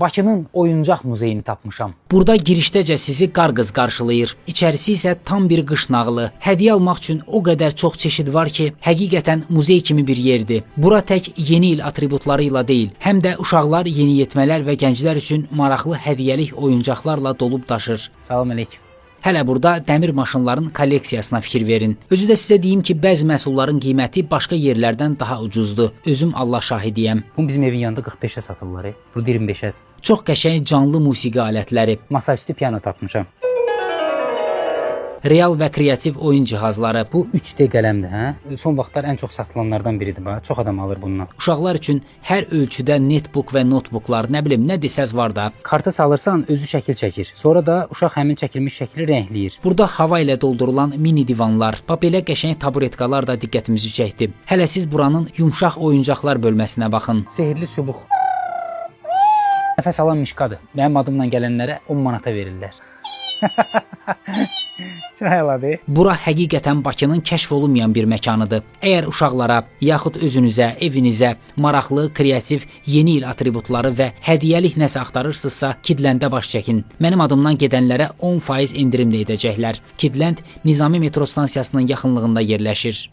Bakının oyuncaq muzeyini tapmışam. Burada girişdəcə sizi qarqız qarşılayır. İçərisi isə tam bir qış nağılı. Hədiyyə almaq üçün o qədər çox çeşid var ki, həqiqətən muzey kimi bir yerdir. Bura tək yeni il atributları ilə deyil, həm də uşaqlar, yeniyetmələr və gənclər üçün maraqlı hədiyyəlik oyuncaqlarla dolub daşır. Salam əleykum. Hələ burada dəmir maşınların kolleksiyasına fikir verin. Özü də sizə deyim ki, bəzi məhsulların qiyməti başqa yerlərdən daha ucuzdur. Özüm Allah şahidiyəm. Bunu bizim evin yanında 45-ə satırlar. Bu 25-ədir. Çox qəşəng canlı musiqi alətləri, Masaüstü piano tapmışam. real və kreativ oyun cihazları, Bu 3D qələmdir, hə? Son vaxtlar ən çox satılanlardan biridir bax. Çox adam alır bundan. uşaqlar üçün hər ölçüdə netbook və notebooklar, nə bilim, nə desəz var da. Kartı salırsan özü şəkil çəkir. Sonra da uşaq həmin çəkilmiş şəkli rəngləyir. Burada hava ilə doldurulan mini divanlar, belə qəşəng taburetkalar da diqqətimizi çəkdi. Hələ siz buranın yumşaq oyuncaqlar bölməsinə baxın. Sehirli çubuq. Nəfəs alan mişqadır. Mənim adımla gələnlərə 10 manata verirlər. Çox əladır. Bura həqiqətən Bakının kəşf olunmayan bir məkanıdır. Əgər uşaqlara, yaxud özünüzə, evinizə maraqlı, kreativ, yeni il atributları və hədiyyəlik nəsə axtarırsınızsa, Kidləndə baş çəkin. Mənim adımdan gedənlərə 10% endirim də edəcəklər. Kidlənd Nizami metro stansiyasının yaxınlığında yerləşir.